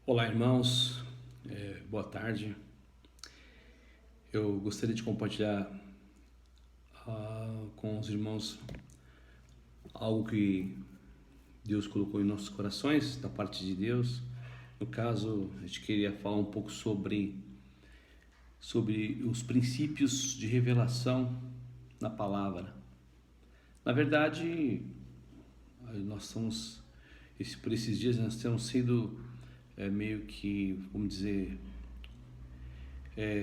Olá, irmãos, boa tarde. Eu gostaria de compartilhar com os irmãos algo que Deus colocou em nossos corações, da parte de Deus. No caso, a gente queria falar um pouco sobre os princípios de revelação na palavra. Na verdade, por esses dias nós temos sido meio que, vamos dizer,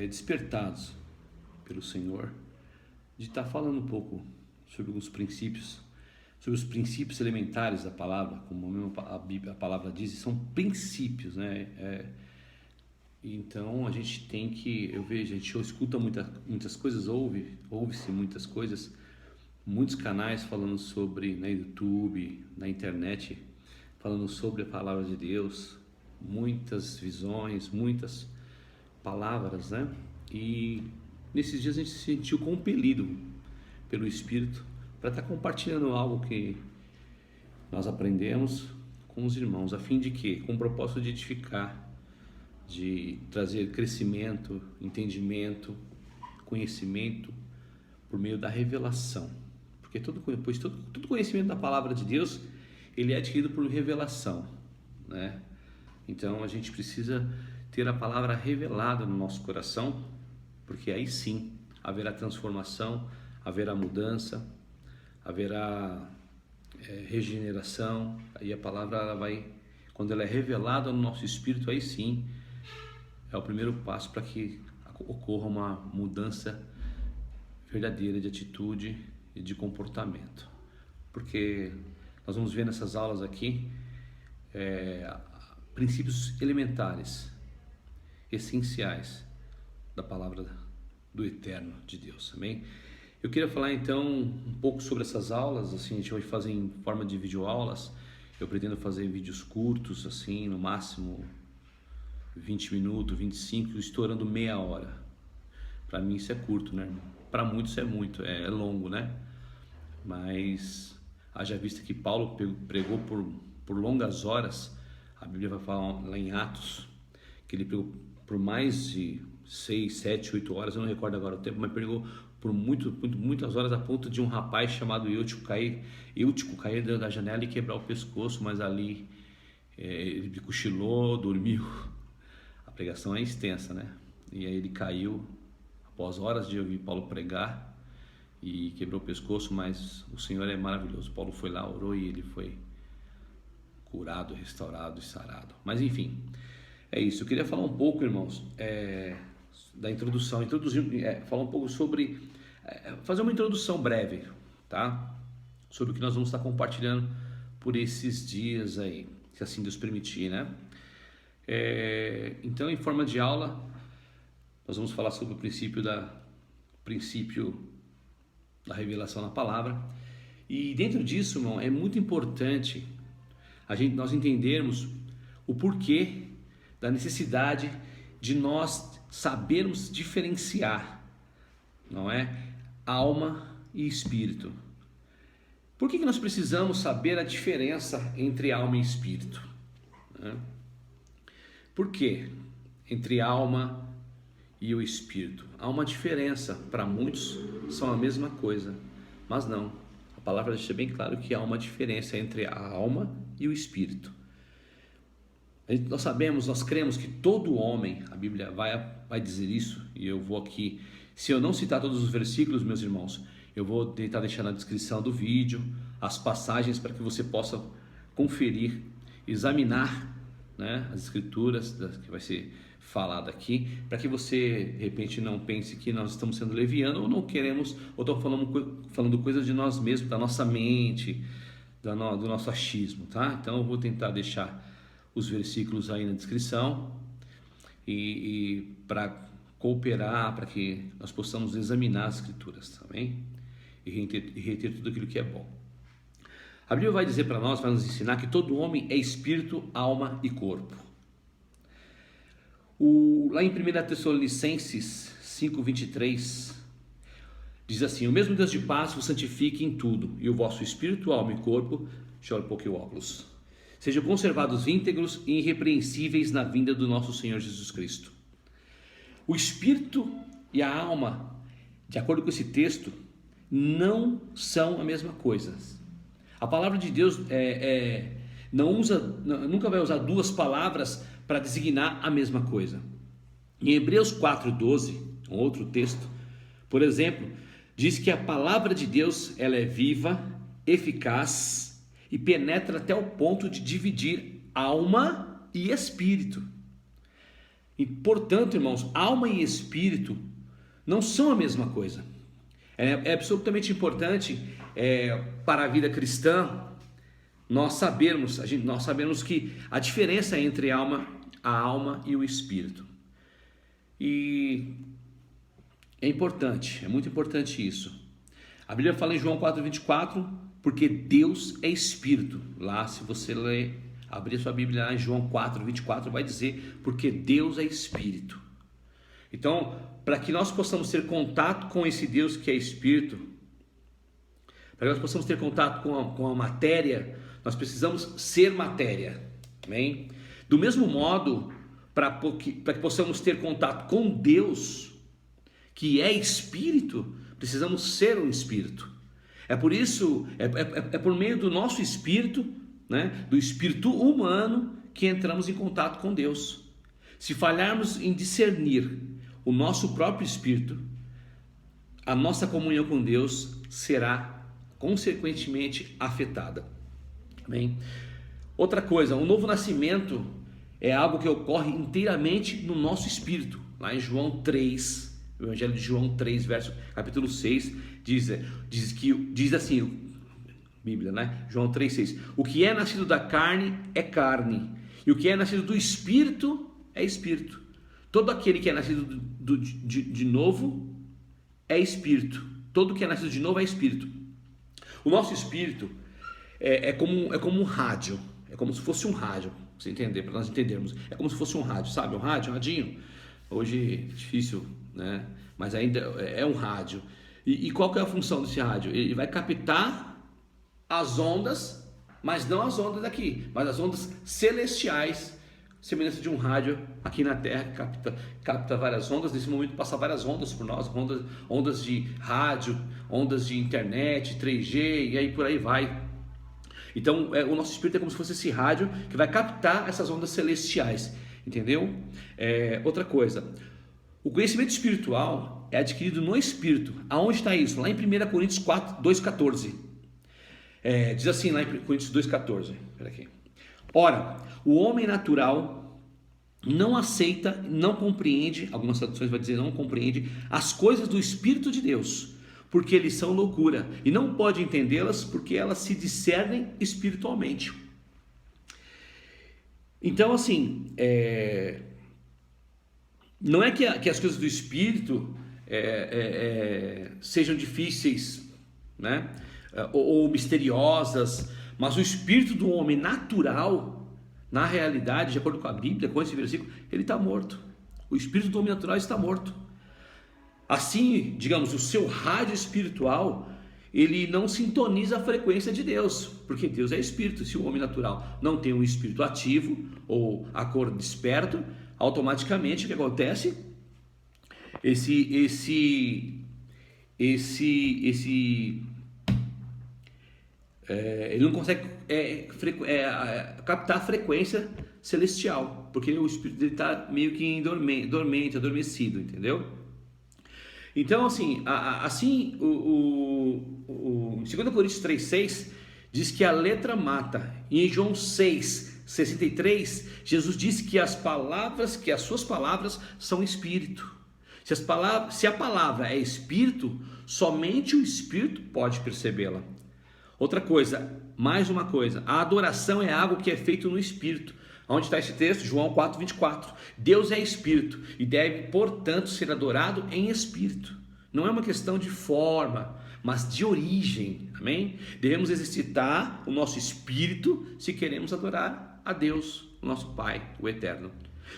despertados pelo Senhor, de estar falando um pouco sobre alguns princípios, sobre os princípios elementares da palavra, como mesmo a palavra diz, são princípios, né? Então a gente tem que, eu vejo, a gente escuta muitas coisas, ouve-se muitas coisas, muitos canais falando sobre, na YouTube, na internet, falando sobre a palavra de Deus, muitas visões, muitas palavras, né? E nesses dias a gente se sentiu compelido pelo Espírito para estar compartilhando algo que nós aprendemos com os irmãos, a fim de que, com o propósito de edificar, de trazer crescimento, entendimento, conhecimento por meio da revelação, porque todo conhecimento da palavra de Deus ele é adquirido por revelação, né? Então a gente precisa ter a palavra revelada no nosso coração, porque aí sim haverá transformação, haverá mudança, haverá regeneração. Aí a palavra quando ela é revelada no nosso espírito, aí sim é o primeiro passo para que ocorra uma mudança verdadeira de atitude e de comportamento. Porque nós vamos ver nessas aulas aqui princípios elementares, essenciais da palavra do Eterno de Deus, amém? Eu queria falar então um pouco sobre essas aulas, assim, a gente vai fazer em forma de videoaulas. Eu pretendo fazer vídeos curtos, assim, no máximo 20 minutos, 25, estourando meia hora. Para mim isso é curto, né? Para muitos é muito, é longo, né? Mas haja vista que Paulo pregou por longas horas. A Bíblia vai falar lá em Atos que ele pregou por mais de 6, 7, 8 horas, eu não recordo agora o tempo, mas pregou por muitas horas, a ponto de um rapaz chamado Eutico cair da janela e quebrar o pescoço, mas ali ele cochilou, dormiu. A pregação é extensa, né? E aí ele caiu após horas de ouvir Paulo pregar e quebrou o pescoço, mas o Senhor é maravilhoso. Paulo foi lá, orou e ele foi curado, restaurado e sarado. Mas enfim, é isso. Eu queria falar um pouco, irmãos, da introdução, falar um pouco sobre, fazer uma introdução breve, tá? Sobre o que nós vamos estar compartilhando por esses dias aí, se assim Deus permitir, né? Então, em forma de aula, nós vamos falar sobre o princípio da revelação na palavra. E dentro disso, irmão, é muito importante nós entendermos o porquê da necessidade de nós sabermos diferenciar, não é? Alma e espírito. Por que nós precisamos saber a diferença entre alma e espírito? Por quê? Entre alma e o espírito. Há uma diferença, para muitos são a mesma coisa, mas não. A palavra deixa bem claro que há uma diferença entre a alma e o espírito. Nós cremos que todo homem, a Bíblia vai dizer isso, e eu vou aqui, se eu não citar todos os versículos, meus irmãos, eu vou tentar deixar na descrição do vídeo as passagens para que você possa conferir, examinar, né, as escrituras que vai ser falado aqui, para que você de repente não pense que nós estamos sendo levianos ou não queremos, ou estamos falando coisas de nós mesmos, da nossa mente, do nosso achismo, tá? Então eu vou tentar deixar os versículos aí na descrição e para cooperar, para que nós possamos examinar as escrituras, tá bem? E reter tudo aquilo que é bom. A Bíblia vai dizer para nós, vai nos ensinar que todo homem é espírito, alma e corpo. Lá em 1 Tessalonicenses 5:23 diz assim: o mesmo Deus de paz vos santifique em tudo, e o vosso espírito, alma e corpo, deixa eu olhar um pouquinho o óculos, sejam conservados íntegros e irrepreensíveis na vinda do nosso Senhor Jesus Cristo. O espírito e a alma, de acordo com esse texto, não são a mesma coisa. A palavra de Deus nunca vai usar duas palavras para designar a mesma coisa. Em Hebreus 4:12, um outro texto, por exemplo, diz que a palavra de Deus ela é viva, eficaz e penetra até o ponto de dividir alma e espírito. E, portanto, irmãos, alma e espírito não são a mesma coisa. É absolutamente importante para a vida cristã nós sabermos que a diferença entre a alma e o espírito. E é importante, é muito importante isso. A Bíblia fala em João 4:24, porque Deus é espírito. Lá, se você abrir a sua Bíblia lá em João 4:24, vai dizer, porque Deus é espírito. Então, para que nós possamos ter contato com esse Deus que é espírito, para que nós possamos ter contato com a matéria, nós precisamos ser matéria. Amém? Do mesmo modo, para que possamos ter contato com Deus, que é espírito, precisamos ser um espírito. É por isso, é por meio do nosso espírito, né, do espírito humano, que entramos em contato com Deus. Se falharmos em discernir o nosso próprio espírito, a nossa comunhão com Deus será consequentemente afetada. Amém? Outra coisa, o novo nascimento é algo que ocorre inteiramente no nosso espírito. Lá em João 3, o Evangelho de João 3, capítulo 6, diz assim, Bíblia, né? João 3,6: o que é nascido da carne é carne, e o que é nascido do espírito é espírito. Todo aquele que é nascido de novo é espírito. Todo que é nascido de novo é espírito. O nosso espírito é como um rádio, é como se fosse um rádio, pra você entender, para nós entendermos. É como se fosse um rádio, sabe? Um radinho. Hoje é difícil, né? Mas ainda é um rádio. E qual que é a função desse rádio? Ele vai captar as ondas, mas não as ondas daqui, mas as ondas celestiais, semelhança de um rádio aqui na Terra que capta várias ondas. Nesse momento passa várias ondas por nós, ondas de rádio, ondas de internet, 3G e aí por aí vai. Então o nosso espírito é como se fosse esse rádio que vai captar essas ondas celestiais, entendeu? Outra coisa, o conhecimento espiritual é adquirido no espírito. Aonde está isso? Lá em 1 Coríntios 2,14. Diz assim lá em Coríntios 2,14. Ora, o homem natural não aceita, não compreende, algumas traduções vai dizer não compreende, as coisas do Espírito de Deus, porque eles são loucura, e não pode entendê-las porque elas se discernem espiritualmente. Então, assim, não é que as coisas do Espírito sejam difíceis, né? Ou misteriosas, mas o espírito do homem natural, na realidade, de acordo com a Bíblia, com esse versículo, ele está morto. O espírito do homem natural está morto. Assim, digamos, o seu rádio espiritual, ele não sintoniza a frequência de Deus, porque Deus é espírito. Se o homem natural não tem um espírito ativo ou a cor desperto, automaticamente o que acontece? Ele não consegue captar a frequência celestial, porque o espírito dele está meio que dormente, adormecido, entendeu? Então, assim, em 2 Coríntios 3,6 diz que a letra mata. E em João 6,63 Jesus disse que as suas palavras são espírito. Se a palavra é espírito, somente o espírito pode percebê-la. Outra coisa, mais uma coisa, a adoração é algo que é feito no espírito. Onde está esse texto? João 4,24. Deus é espírito e deve, portanto, ser adorado em espírito. Não é uma questão de forma, mas de origem. Amém? Devemos exercitar o nosso espírito se queremos adorar a Deus, o nosso Pai, o Eterno.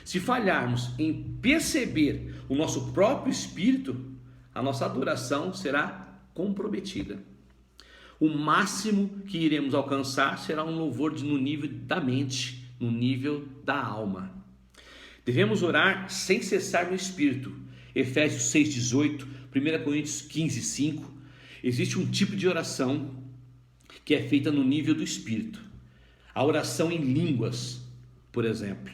Se falharmos em perceber o nosso próprio espírito, a nossa adoração será comprometida. O máximo que iremos alcançar será um louvor no nível da mente, no nível da alma. Devemos orar sem cessar no Espírito. Efésios 6,18, 1 Coríntios 15,5. Existe um tipo de oração que é feita no nível do Espírito. A oração em línguas, por exemplo.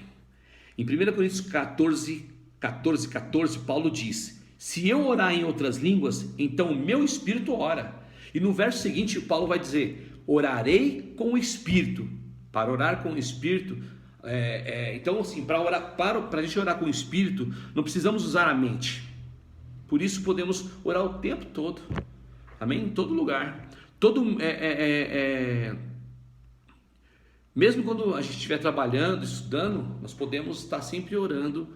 Em 1 Coríntios 14, Paulo diz: se eu orar em outras línguas, então o meu espírito ora. E no verso seguinte, Paulo vai dizer: orarei com o Espírito. Para orar com o Espírito, então assim, para a gente orar com o Espírito, não precisamos usar a mente. Por isso podemos orar o tempo todo. Amém? Em todo lugar. Mesmo quando a gente estiver trabalhando, estudando, nós podemos estar sempre orando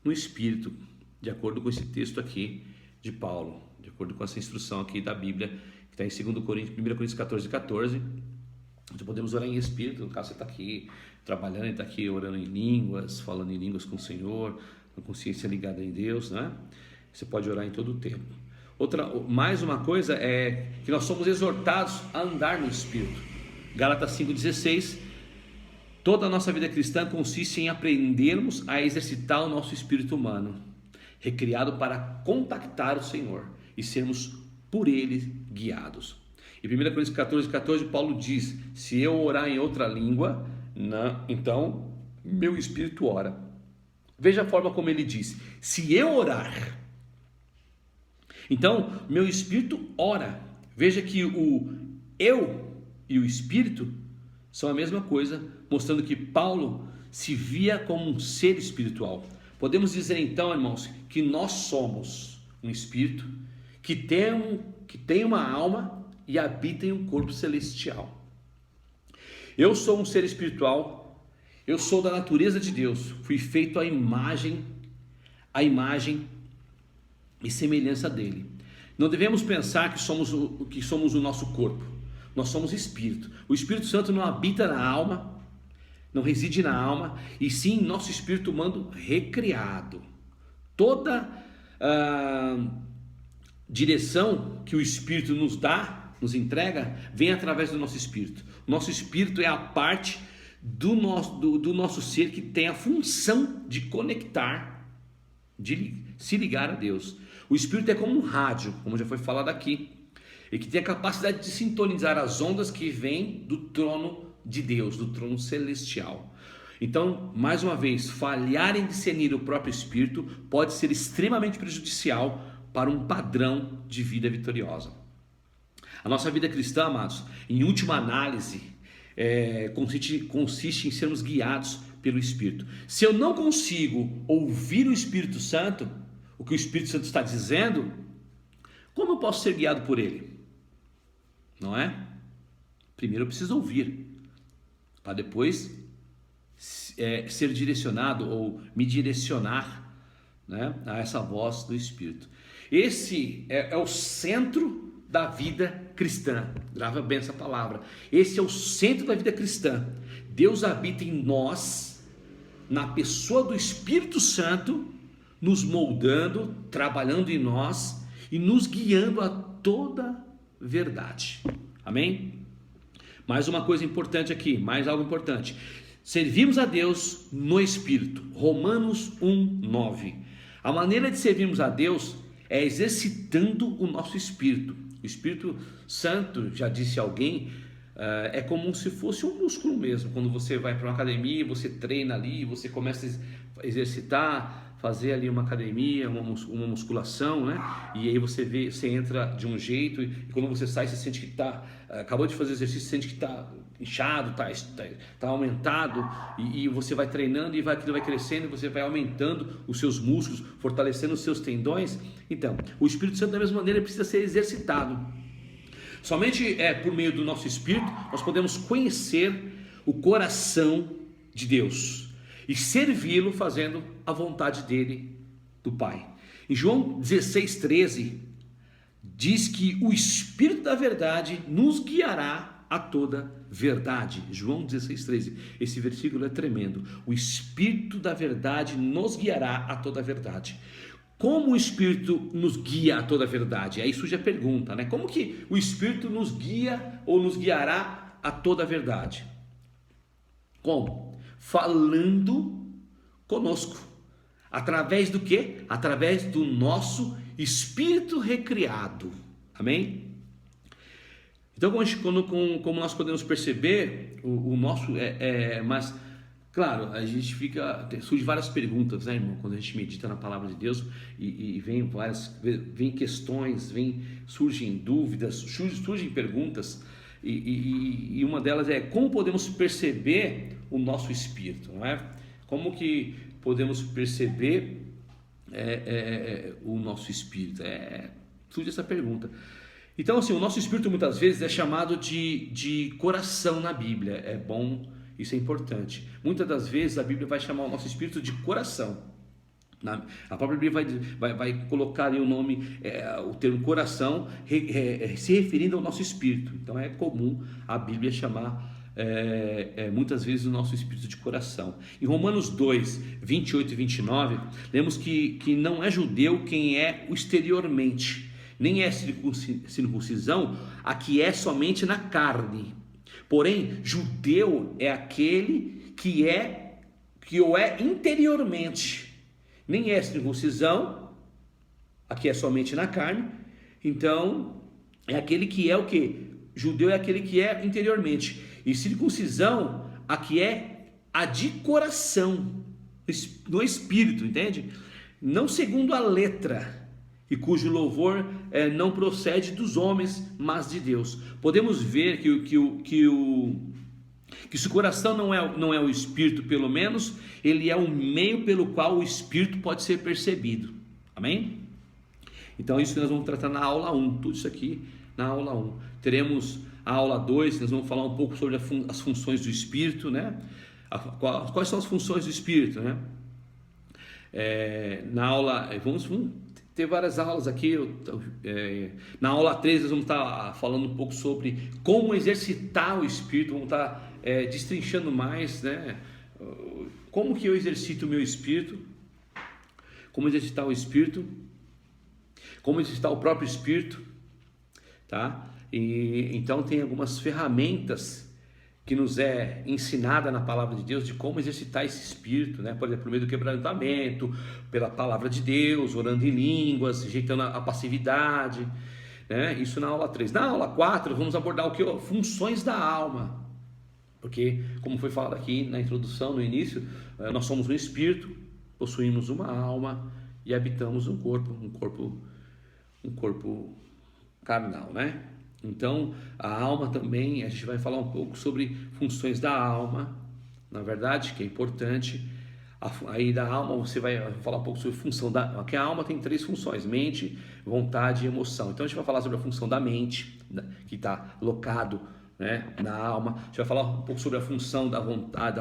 no Espírito, de acordo com esse texto aqui de Paulo, de acordo com essa instrução aqui da Bíblia, que está em 1 Coríntios 14. Então podemos orar em Espírito. No caso, você está aqui trabalhando, está aqui orando em línguas, falando em línguas com o Senhor, com a consciência ligada em Deus, né? Você pode orar em todo o tempo. Mais uma coisa é que nós somos exortados a andar no Espírito. Gálatas 5,16. Toda a nossa vida cristã consiste em aprendermos a exercitar o nosso espírito humano, recriado para contactar o Senhor e sermos por Ele guiados. Em 1 Coríntios 14, Paulo diz: se eu orar em outra língua, então meu espírito ora. Veja a forma como ele diz: se eu orar, então meu espírito ora. Veja que o eu e o espírito são a mesma coisa, mostrando que Paulo se via como um ser espiritual. Podemos dizer então, irmãos, que nós somos um espírito que tem uma alma e habita em um corpo celestial. Eu sou um ser espiritual, eu sou da natureza de Deus, fui feito à imagem e semelhança dele. Não devemos pensar que somos o nosso corpo. Nós somos espírito. O Espírito Santo não habita na alma, não reside na alma, e sim nosso espírito humano recriado. Toda direção que o Espírito nos dá, nos entrega, vem através do nosso espírito. O nosso espírito é a parte do nosso ser que tem a função de conectar, de se ligar a Deus. O espírito é como um rádio, como já foi falado aqui, e que tem a capacidade de sintonizar as ondas que vêm do trono de Deus, do trono celestial. Então, mais uma vez, falhar em discernir o próprio espírito pode ser extremamente prejudicial para um padrão de vida vitoriosa. A nossa vida cristã, amados, em última análise, consiste em sermos guiados pelo Espírito. Se eu não consigo ouvir o Espírito Santo, o que o Espírito Santo está dizendo, como eu posso ser guiado por ele? Não é? Primeiro eu preciso ouvir, para depois ser direcionado ou me direcionar, né, a essa voz do Espírito. Esse é o centro da vida cristã. Grava bem essa palavra. Esse é o centro da vida cristã. Deus habita em nós, na pessoa do Espírito Santo, nos moldando, trabalhando em nós e nos guiando a toda verdade. Amém? Mais uma coisa importante aqui, mais algo importante. Servimos a Deus no Espírito. Romanos 1:9. A maneira de servirmos a Deus é exercitando o nosso espírito. O Espírito Santo, já disse alguém, é como se fosse um músculo mesmo. Quando você vai para uma academia, você treina ali, você começa a exercitar, fazer ali uma academia, uma musculação, né? E aí você entra de um jeito e quando você sai, você sente que acabou de fazer exercício, sente que está inchado, tá aumentado, e você vai treinando e aquilo vai crescendo, e você vai aumentando os seus músculos, fortalecendo os seus tendões. Então, o Espírito Santo da mesma maneira precisa ser exercitado. Somente por meio do nosso Espírito nós podemos conhecer o coração de Deus e servi-lo fazendo a vontade dele, do Pai. Em João 16:13 diz que o Espírito da verdade nos guiará a toda verdade. João 16:13. Esse versículo é tremendo. O Espírito da verdade nos guiará a toda verdade. como o Espírito nos guia a toda a verdade? Aí surge a pergunta, né? Como que o Espírito nos guia ou nos guiará a toda a verdade? Como? Falando conosco. Através do quê? Através do nosso espírito recriado. Amém? Então, como nós podemos perceber, o nosso mas, claro, a gente surge várias perguntas, né, irmão? Quando a gente medita na palavra de Deus e vem questões, surgem dúvidas, surgem perguntas, e uma delas é: como podemos perceber o nosso espírito, não é? Como que podemos perceber o nosso espírito? Surge essa pergunta. Então, assim, o nosso espírito muitas vezes é chamado de coração na Bíblia. É bom, isso é importante. Muitas das vezes a Bíblia vai chamar o nosso espírito de coração. A própria Bíblia vai colocar ali o nome, o termo coração, se referindo ao nosso espírito. Então é comum a Bíblia chamar muitas vezes o nosso espírito de coração. Em Romanos 2, 28 e 29, lemos que não é judeu quem é o exteriormente, nem é circuncisão a que é somente na carne. Porém, judeu é aquele que o é interiormente. Nem é circuncisão a que é somente na carne. Então, é aquele que é o quê? Judeu é aquele que é interiormente. E circuncisão a que é a de coração, no espírito, entende? Não segundo a letra, e cujo louvor não procede dos homens, mas de Deus. Podemos ver que se o coração não é o espírito, pelo menos, ele é o meio pelo qual o espírito pode ser percebido. Amém? Então isso nós vamos tratar na aula 1, tudo isso aqui na aula 1. Teremos a aula 2, nós vamos falar um pouco sobre as funções do espírito, né? Quais são as funções do espírito, né? Na aula, vamos ter várias aulas aqui. Na aula 3 nós vamos estar falando um pouco sobre como exercitar o espírito, vamos estar destrinchando mais, né? Como que eu exercito o meu espírito, como exercitar o espírito, como exercitar o próprio espírito, tá? E então tem algumas ferramentas que nos é ensinada na palavra de Deus de como exercitar esse espírito, né? Por exemplo, por meio do quebrantamento, pela palavra de Deus, orando em línguas, rejeitando a passividade, né? Isso na aula 3. Na aula 4 vamos abordar o que? Funções da alma, porque como foi falado aqui na introdução, no início, nós somos um espírito, possuímos uma alma e habitamos um corpo carnal, né? Então, a alma também, a gente vai falar um pouco sobre funções da alma, na verdade, que é importante. Aí da alma você vai falar um pouco sobre função que a alma tem 3 funções: mente, vontade e emoção. Então a gente vai falar sobre a função da mente, que está locado, né, na alma. A gente vai falar um pouco sobre a função da vontade,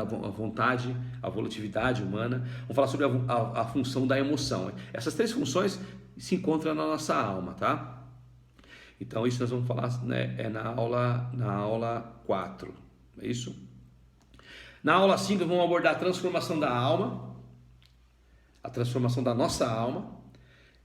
a volatilidade humana. Vamos falar sobre a função da emoção. Essas 3 funções se encontram na nossa alma, tá? Então isso nós vamos falar, né, na aula 4, é isso? Na aula 5 vamos abordar a transformação da alma, a transformação da nossa alma,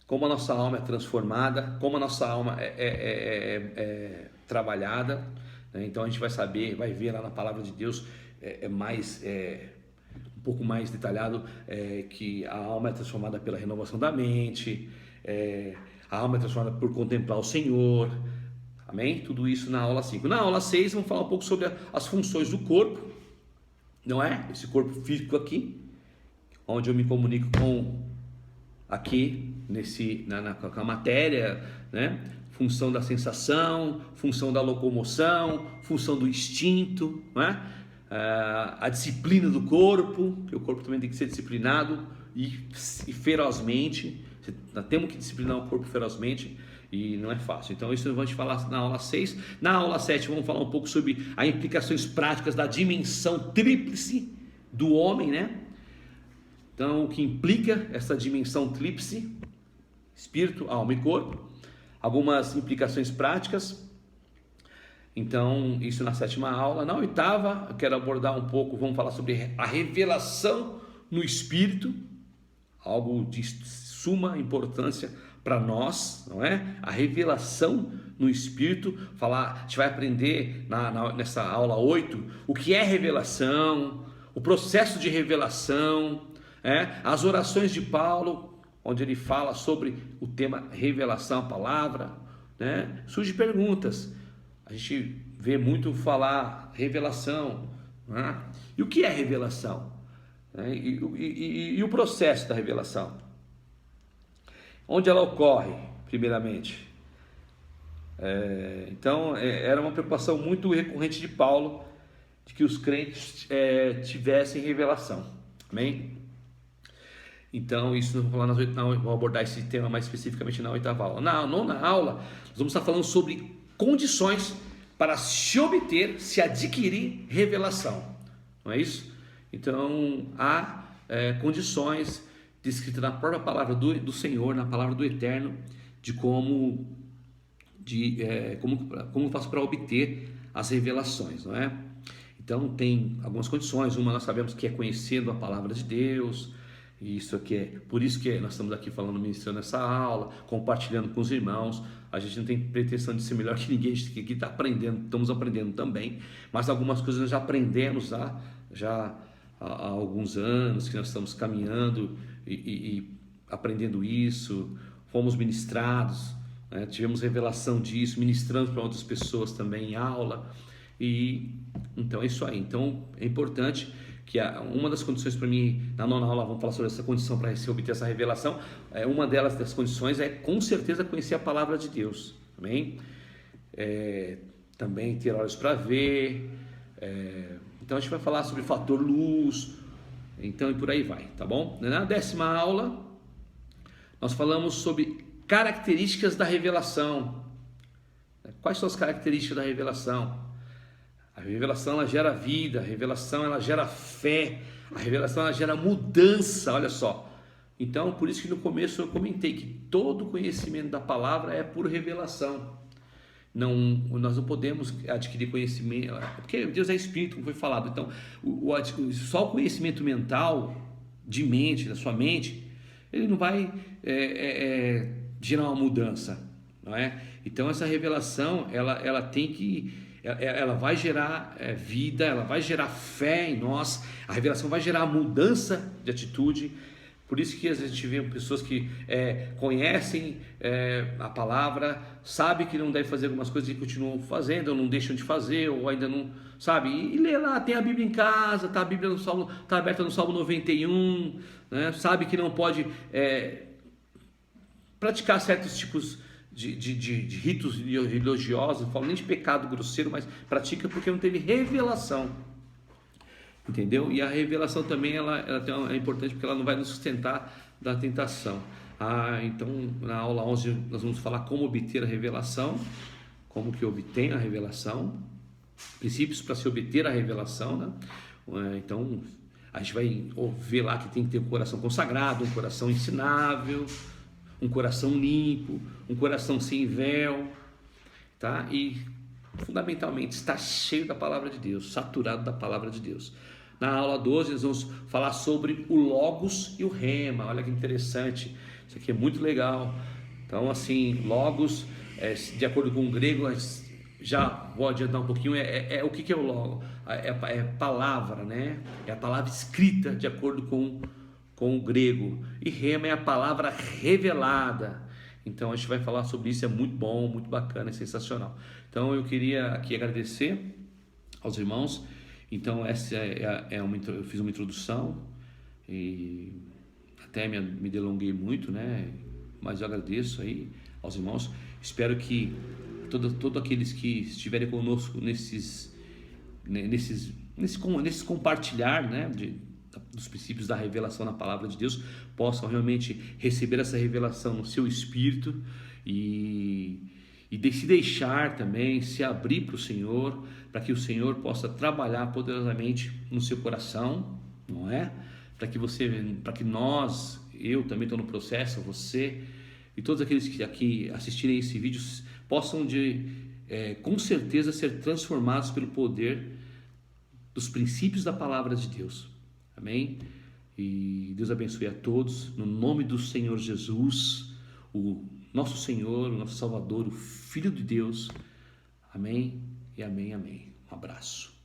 como a nossa alma é transformada, como a nossa alma é trabalhada, né? Então a gente vai ver lá na palavra de Deus um pouco mais detalhado, que a alma é transformada pela renovação da mente, a alma é transformada por contemplar o Senhor. Amém? Tudo isso na aula 5. Na aula 6 vamos falar um pouco sobre as funções do corpo, não é? Esse corpo físico aqui, onde eu me comunico com com a matéria, né? Função da sensação, função da locomoção, função do instinto, não é? A disciplina do corpo, que o corpo também tem que ser disciplinado e ferozmente. Nós temos que disciplinar o corpo ferozmente e não é fácil. Então isso vamos falar na aula 6. Na aula 7 vamos falar um pouco sobre as implicações práticas da dimensão tríplice do homem, né? Então o que implica essa dimensão tríplice, espírito, alma e corpo, algumas implicações práticas. Então isso na 7ª aula. Na 8ª eu quero abordar um pouco, vamos falar sobre a revelação no espírito, algo de suma importância para nós, não é? A revelação no Espírito. A gente vai aprender nessa aula 8 o que é revelação, o processo de revelação, as orações de Paulo, onde ele fala sobre o tema revelação, a palavra, né? Surgem perguntas, a gente vê muito falar revelação, né? E o que é revelação? E o processo da revelação? Onde ela ocorre, primeiramente? Então, era uma preocupação muito recorrente de Paulo, de que os crentes tivessem revelação. Amém? Então, isso vou abordar esse tema mais especificamente na 8ª aula. Na 9ª aula, nós vamos estar falando sobre condições para se obter, se adquirir revelação. Não é isso? Então, há condições descritas na própria palavra do Senhor, na palavra do Eterno, de como faço para obter as revelações, não é? Então, tem algumas condições. Uma, nós sabemos que é conhecendo a palavra de Deus. Isso aqui por isso que nós estamos aqui falando, ministrando essa aula, compartilhando com os irmãos. A gente não tem pretensão de ser melhor que ninguém, a gente aqui está aprendendo, estamos aprendendo também, mas algumas coisas nós já aprendemos já há alguns anos que nós estamos caminhando e aprendendo isso, fomos ministrados, né? Tivemos revelação disso, ministrando para outras pessoas também em aula, e então é isso aí. Então é importante que uma das condições para mim, na 9ª aula vamos falar sobre essa condição para se obter essa revelação, uma das condições é com certeza conhecer a palavra de Deus, amém? Também ter olhos para ver, então a gente vai falar sobre o fator luz, então e por aí vai, tá bom? Na 10ª aula nós falamos sobre características da revelação. Quais são as características da revelação? A revelação ela gera vida, a revelação ela gera fé, a revelação ela gera mudança, olha só. Então, por isso que no começo eu comentei que todo conhecimento da palavra é por revelação. Nós não podemos adquirir conhecimento, porque Deus é Espírito, como foi falado. Então, só o conhecimento mental, de mente, da sua mente, ele não vai gerar uma mudança, não é? Então, essa revelação, ela tem que... ela vai gerar vida, ela vai gerar fé em nós, a revelação vai gerar mudança de atitude. Por isso que às vezes a gente vê pessoas que conhecem a palavra, sabem que não deve fazer algumas coisas e continuam fazendo, ou não deixam de fazer, ou ainda não, sabe? E lê lá, tem a Bíblia em casa, a Bíblia está aberta no Salmo 91, né? Sabe que não pode praticar certos tipos de ritos religiosos, não falo nem de pecado grosseiro, mas pratica porque não teve revelação, entendeu? E a revelação também é importante porque ela não vai nos sustentar da tentação. Então na aula 11 nós vamos falar como obter a revelação, como que obtém a revelação, princípios para se obter a revelação, né? Então a gente vai ver lá que tem que ter um coração consagrado, um coração ensinável, um coração limpo, um coração sem véu, tá? E fundamentalmente está cheio da palavra de Deus, saturado da palavra de Deus. Na aula 12 nós vamos falar sobre o Logos e o Rema. Olha que interessante, isso aqui é muito legal. Então assim, Logos, de acordo com o grego, já vou adiantar um pouquinho, o que é o Logos? É palavra, né? É a palavra escrita de acordo com o grego, e Rema é a palavra revelada. Então a gente vai falar sobre isso, é muito bom, muito bacana, é sensacional. Então eu queria aqui agradecer aos irmãos. Então essa eu fiz uma introdução e até me delonguei muito, né? Mas eu agradeço aí aos irmãos. Espero que todos aqueles que estiverem conosco nesse compartilhar, né, dos princípios da revelação na palavra de Deus, possam realmente receber essa revelação no seu espírito e se deixar também, se abrir para o Senhor, para que o Senhor possa trabalhar poderosamente no seu coração, não é? Para que nós, eu também estou no processo, você e todos aqueles que aqui assistirem esse vídeo possam com certeza ser transformados pelo poder dos princípios da palavra de Deus. Amém? E Deus abençoe a todos, no nome do Senhor Jesus, o nosso Senhor, o nosso Salvador, o Filho de Deus. Amém e amém, amém. Um abraço.